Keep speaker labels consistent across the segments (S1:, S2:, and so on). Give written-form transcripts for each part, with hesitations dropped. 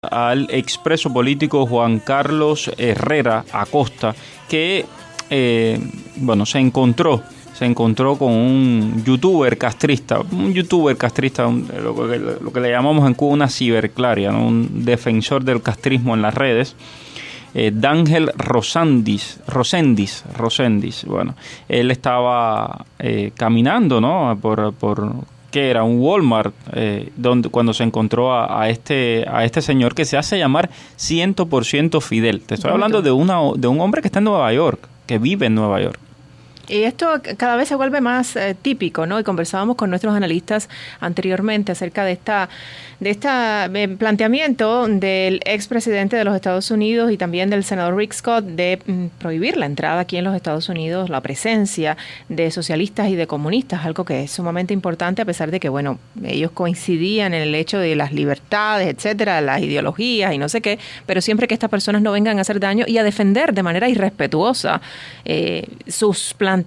S1: Al expreso político Juan Carlos Herrera Acosta, que se encontró con un youtuber castrista, lo que le llamamos en Cuba una ciberclaria, ¿no? Un defensor del castrismo en las redes. D'Ángel Rosendis. Bueno, él estaba caminando, ¿no? por que era un Walmart, cuando se encontró a este señor que se hace llamar 100% Fidel. Te estoy hablando de un hombre que está en Nueva York, que vive en Nueva York.
S2: Y esto cada vez se vuelve más típico, ¿no? Y conversábamos con nuestros analistas anteriormente acerca de este planteamiento del expresidente de los Estados Unidos y también del senador Rick Scott de prohibir la entrada aquí en los Estados Unidos, la presencia de socialistas y de comunistas, algo que es sumamente importante a pesar de que, bueno, ellos coincidían en el hecho de las libertades, etcétera, las ideologías y no sé qué, pero siempre que estas personas no vengan a hacer daño y a defender de manera irrespetuosa sus planteamientos,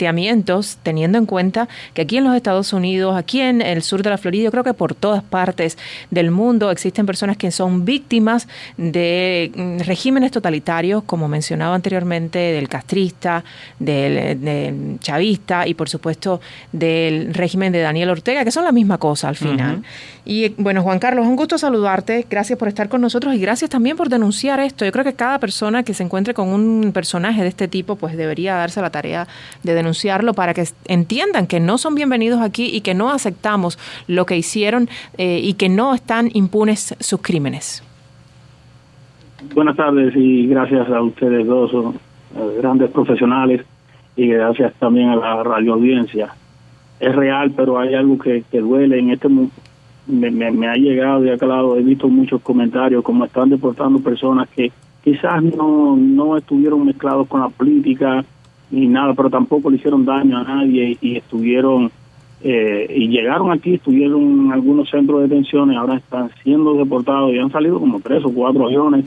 S2: teniendo en cuenta que aquí en los Estados Unidos, aquí en el sur de la Florida, yo creo que por todas partes del mundo existen personas que son víctimas de regímenes totalitarios, como mencionaba anteriormente, del castrista, del chavista y por supuesto del régimen de Daniel Ortega, que son la misma cosa al final. Uh-huh. Y bueno, Juan Carlos, un gusto saludarte, gracias por estar con nosotros y gracias también por denunciar esto. Yo creo que cada persona que se encuentre con un personaje de este tipo, pues debería darse la tarea de denunciarlo para que entiendan que no son bienvenidos aquí y que no aceptamos lo que hicieron y que no están impunes sus crímenes.
S3: Buenas tardes y gracias a ustedes dos, son grandes profesionales, y gracias también a la radio audiencia. Es real, pero hay algo que duele en este mundo. Me ha llegado de acá lado, he visto muchos comentarios como están deportando personas que quizás no estuvieron mezclados con la política ni nada, pero tampoco le hicieron daño a nadie y estuvieron y llegaron aquí, estuvieron en algunos centros de detención y ahora están siendo deportados y han salido como 3 o 4 aviones,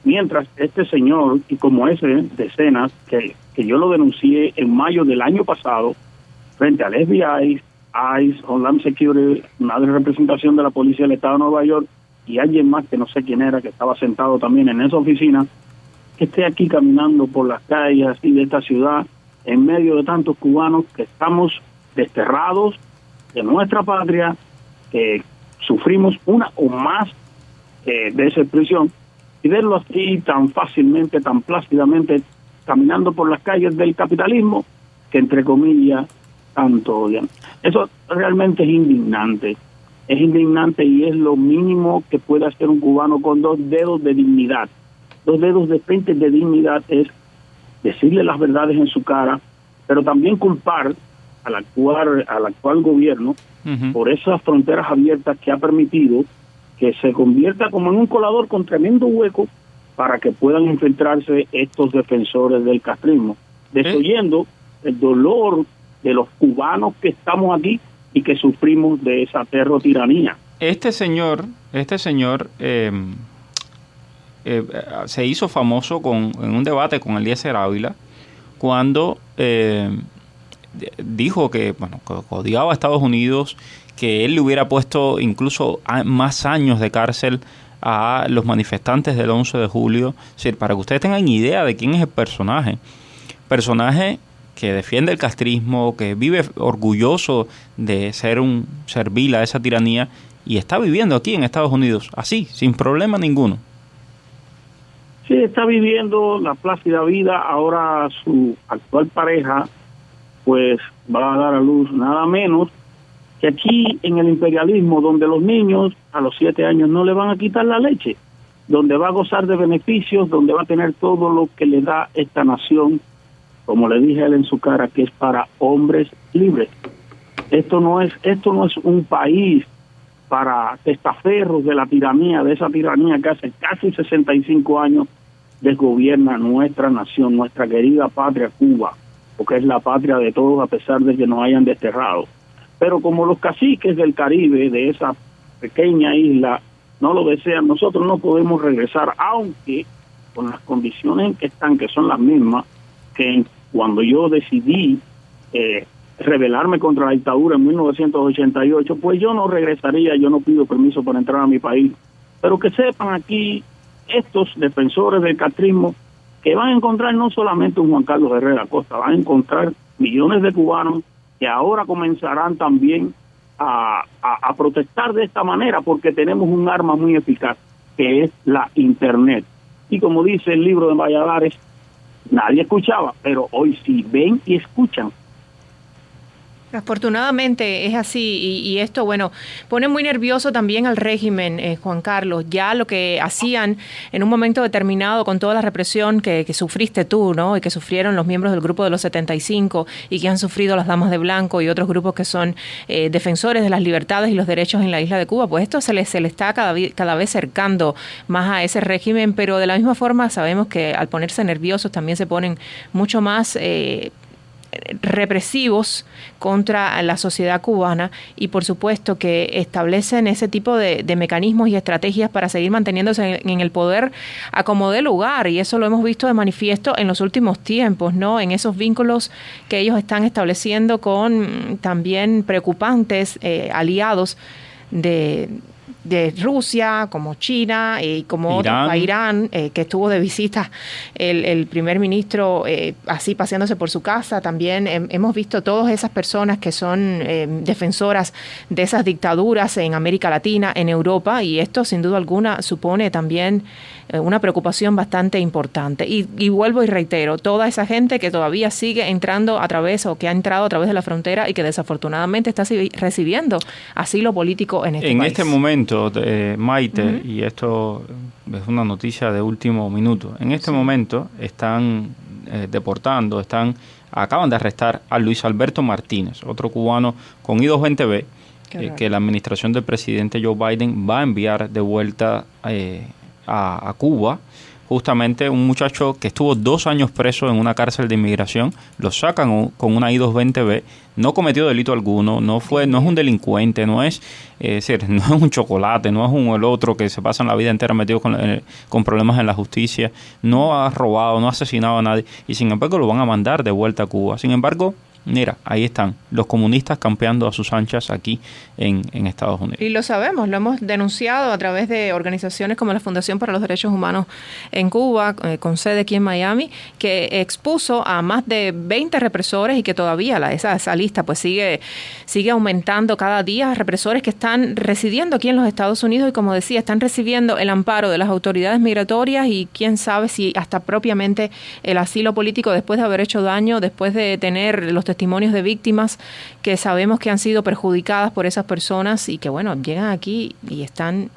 S3: mientras este señor, y como ese, decenas, que yo lo denuncié en mayo del año pasado frente al FBI, ICE, Homeland Security, una representación de la Policía del Estado de Nueva York y alguien más que no sé quién era, que estaba sentado también en esa oficina, que esté aquí caminando por las calles así de esta ciudad en medio de tantos cubanos que estamos desterrados de nuestra patria, que sufrimos una o más de esa expresión, y verlo así tan fácilmente, tan plácidamente caminando por las calles del capitalismo que entre comillas tanto odian. Eso realmente es indignante y es lo mínimo que puede hacer un cubano con 2 dedos de dignidad. 2 dedos de frente de dignidad es decirle las verdades en su cara, pero también culpar al actual gobierno uh-huh. por esas fronteras abiertas que ha permitido que se convierta como en un colador con tremendo hueco para que puedan infiltrarse estos defensores del castrismo, desoyendo el dolor de los cubanos que estamos aquí y que sufrimos de esa tiranía.
S1: Este señor se hizo famoso en un debate con Eliezer Ávila cuando dijo que odiaba a Estados Unidos, que él le hubiera puesto incluso más años de cárcel a los manifestantes del 11 de julio. Es decir, para que ustedes tengan idea de quién es el personaje que defiende el castrismo, que vive orgulloso de ser un servil a esa tiranía y está viviendo aquí en Estados Unidos, así, sin problema ninguno.
S3: Sí, está viviendo la plácida vida. Ahora su actual pareja pues va a dar a luz nada menos que aquí en el imperialismo, donde los niños a los 7 años no le van a quitar la leche, donde va a gozar de beneficios, donde va a tener todo lo que le da esta nación, como le dije a él en su cara, que es para hombres libres. Esto no es un país para testaferros de la tiranía, de esa tiranía que hace casi 65 años desgobierna nuestra nación, nuestra querida patria Cuba, porque es la patria de todos a pesar de que nos hayan desterrado. Pero como los caciques del Caribe, de esa pequeña isla, no lo desean, nosotros no podemos regresar, aunque con las condiciones en que están, que son las mismas que cuando yo decidí rebelarme contra la dictadura en 1988, pues yo no regresaría, yo no pido permiso para entrar a mi país pero que sepan aquí estos defensores del castrismo que van a encontrar no solamente un Juan Carlos Herrera Costa, van a encontrar millones de cubanos que ahora comenzarán también a protestar de esta manera, porque tenemos un arma muy eficaz, que es la Internet. Y como dice el libro de Valladares, nadie escuchaba, pero hoy sí ven y escuchan.
S2: Afortunadamente es así y esto, bueno, pone muy nervioso también al régimen, Juan Carlos. Ya lo que hacían en un momento determinado con toda la represión que sufriste tú, ¿no? Y que sufrieron los miembros del grupo de los 75 y que han sufrido las Damas de Blanco y otros grupos que son defensores de las libertades y los derechos en la isla de Cuba, pues esto se le está cada vez cercando más a ese régimen, pero de la misma forma sabemos que al ponerse nerviosos también se ponen mucho más represivos contra la sociedad cubana y por supuesto que establecen ese tipo de mecanismos y estrategias para seguir manteniéndose en el poder a como dé lugar, y eso lo hemos visto de manifiesto en los últimos tiempos, ¿no? En esos vínculos que ellos están estableciendo con también preocupantes aliados de Rusia, como China y como Irán, que estuvo de visita el primer ministro así paseándose por su casa. También hemos visto todas esas personas que son defensoras de esas dictaduras en América Latina, en Europa, y esto sin duda alguna supone también una preocupación bastante importante. Y vuelvo y reitero, toda esa gente que todavía sigue entrando a través o que ha entrado a través de la frontera y que desafortunadamente está recibiendo asilo político en este país.
S1: En este momento, Maite, y esto es una noticia de último minuto, en este momento están deportando, acaban de arrestar a Luis Alberto Martínez, otro cubano con I-220B, que la administración del presidente Joe Biden va a enviar de vuelta a Cuba. Justamente un muchacho que estuvo 2 años preso en una cárcel de inmigración, lo sacan con una I-220B, no cometió delito alguno, no es un delincuente, no es un chocolate, no es el otro que se pasa la vida entera metido con problemas en la justicia, no ha robado, no ha asesinado a nadie, y sin embargo lo van a mandar de vuelta a Cuba. Sin embargo, mira, ahí están los comunistas campeando a sus anchas aquí en Estados Unidos.
S2: Y lo sabemos, lo hemos denunciado a través de organizaciones como la Fundación para los Derechos Humanos en Cuba, con sede aquí en Miami, que expuso a más de 20 represores y que todavía esa lista pues sigue aumentando cada día, represores que están residiendo aquí en los Estados Unidos y, como decía, están recibiendo el amparo de las autoridades migratorias y quién sabe si hasta propiamente el asilo político después de haber hecho daño, después de tener los testimonios de víctimas que sabemos que han sido perjudicadas por esas personas y que, bueno, llegan aquí y están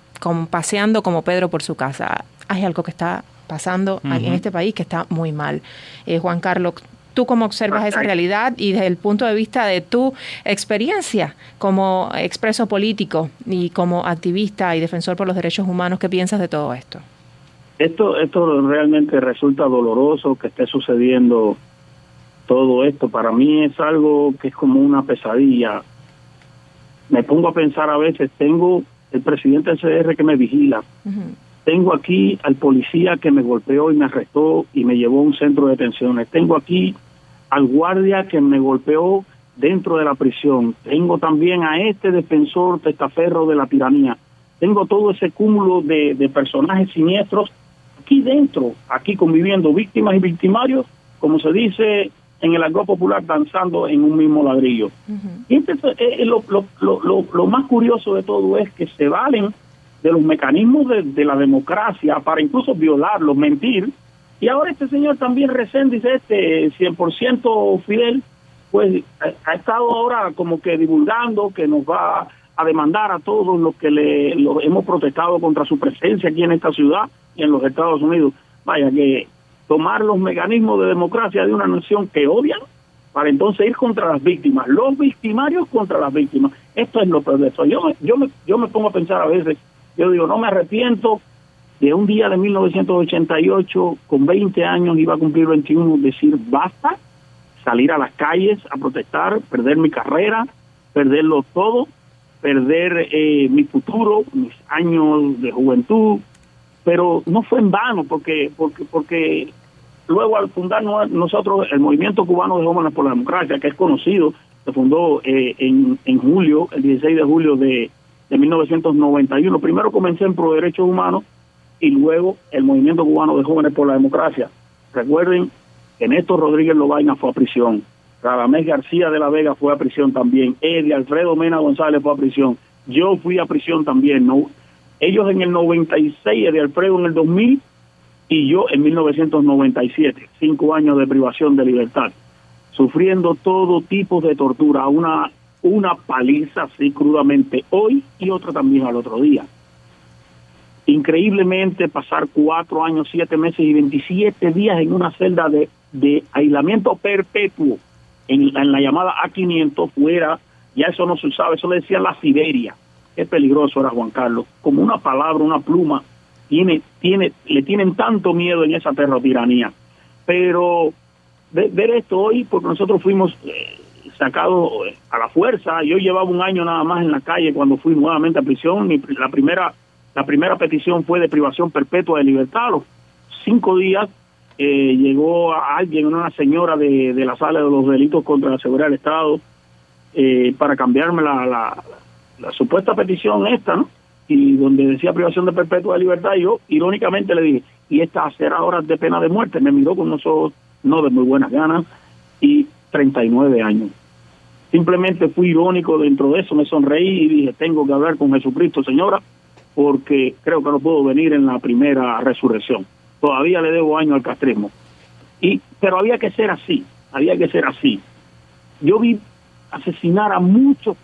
S2: paseando como Pedro por su casa. Hay algo que está pasando en este país que está muy mal. Juan Carlos, ¿tú cómo observas esa realidad y desde el punto de vista de tu experiencia como expreso político y como activista y defensor por los derechos humanos, qué piensas de todo esto?
S3: Esto realmente resulta doloroso que esté sucediendo. Todo esto para mí es algo que es como una pesadilla. Me pongo a pensar a veces, tengo el presidente del CDR que me vigila, tengo aquí al policía que me golpeó y me arrestó y me llevó a un centro de detenciones, tengo aquí al guardia que me golpeó dentro de la prisión, tengo también a este defensor testaferro de la tiranía, tengo todo ese cúmulo de personajes siniestros aquí dentro, aquí conviviendo, víctimas y victimarios, como se dice en el argot popular, danzando en un mismo ladrillo. Y entonces, lo más curioso de todo es que se valen de los mecanismos de la democracia para incluso violarlos, mentir, y ahora este señor también Reséndiz, 100% Fidel, pues ha estado ahora como que divulgando que nos va a demandar a todos los que hemos protestado contra su presencia aquí en esta ciudad y en los Estados Unidos. Vaya, que tomar los mecanismos de democracia de una nación que odian para entonces ir contra las víctimas, los victimarios contra las víctimas. Esto es lo peor de eso. Yo me pongo a pensar a veces, yo digo, no me arrepiento de un día de 1988, con 20 años, iba a cumplir 21, decir basta, salir a las calles a protestar, perder mi carrera, perderlo todo, perder mi futuro, mis años de juventud, pero no fue en vano, porque luego al fundar nosotros el Movimiento Cubano de Jóvenes por la Democracia, que es conocido, se fundó en julio, el 16 de julio de de 1991. Primero comencé en Pro Derechos Humanos y luego el Movimiento Cubano de Jóvenes por la Democracia. Recuerden que Néstor Rodríguez Lobaina fue a prisión, Radamés García de la Vega fue a prisión también, Eddie Alfredo Mena González fue a prisión, yo fui a prisión también, ¿no? Ellos en el 96, Eddie Alfredo en el 2000 y yo en 1997, 5 años de privación de libertad, sufriendo todo tipo de tortura, una paliza así crudamente hoy y otra también al otro día. Increíblemente pasar 4 años, 7 meses y 27 días en una celda de aislamiento perpetuo en la llamada A500 fuera, ya eso no se usaba, eso le decían la Siberia. Qué peligroso era, Juan Carlos, como una palabra, una pluma, le tienen tanto miedo en esa terrotiranía. Pero ver esto hoy, porque nosotros fuimos sacados a la fuerza, yo llevaba 1 año nada más en la calle cuando fui nuevamente a prisión, la primera petición fue de privación perpetua de libertad. A los 5 días llegó a alguien, una señora de la sala de los delitos contra la seguridad del Estado, para cambiarme la supuesta petición esta, ¿no? Y donde decía privación de perpetua de libertad, y yo irónicamente le dije, y esta será horas de pena de muerte. Me miró con unos ojos no de muy buenas ganas, y 39 años. Simplemente fui irónico dentro de eso, me sonreí y dije, tengo que hablar con Jesucristo, señora, porque creo que no puedo venir en la primera resurrección. Todavía le debo años al castrismo. Pero había que ser así. Yo vi asesinar a muchos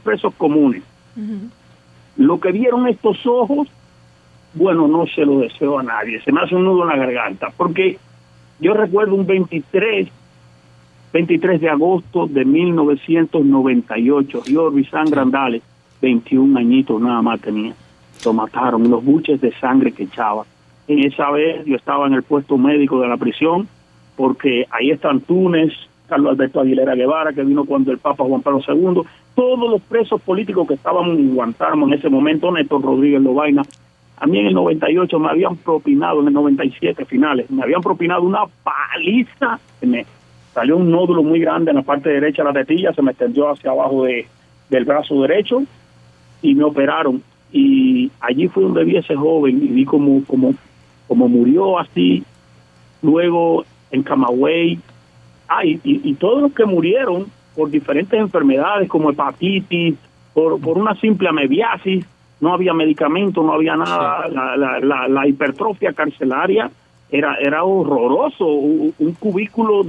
S3: presos comunes. Uh-huh. Lo que vieron estos ojos, bueno, no se lo deseo a nadie. Se me hace un nudo en la garganta, porque yo recuerdo un 23 de agosto de 1998, Jordi Sangrandales, 21 añitos nada más tenía. Lo mataron, los buches de sangre que echaba. En esa vez yo estaba en el puesto médico de la prisión, porque ahí están Túnez, Carlos Alberto Aguilera Guevara, que vino cuando el Papa Juan Pablo II, todos los presos políticos que estaban en Guantánamo en ese momento, Néstor Rodríguez Lobaina. A mí en el 98 me habían propinado, en el 97 finales, me habían propinado una paliza, me salió un nódulo muy grande en la parte derecha de la tetilla, se me extendió hacia abajo del brazo derecho y me operaron. Y allí fue donde vi a ese joven y vi como murió así. Luego en Camagüey, y todos los que murieron por diferentes enfermedades como hepatitis, por una simple amebiasis, no había medicamento, no había nada. Sí. La hipertrofia carcelaria era horroroso. Un cubículo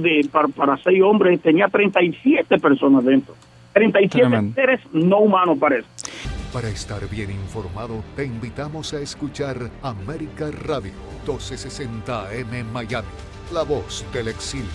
S3: para 6 hombres tenía 37 personas dentro. 37 seres no humanos, parece.
S4: Para estar bien informado, te invitamos a escuchar América Radio 1260 AM Miami, la voz del exilio.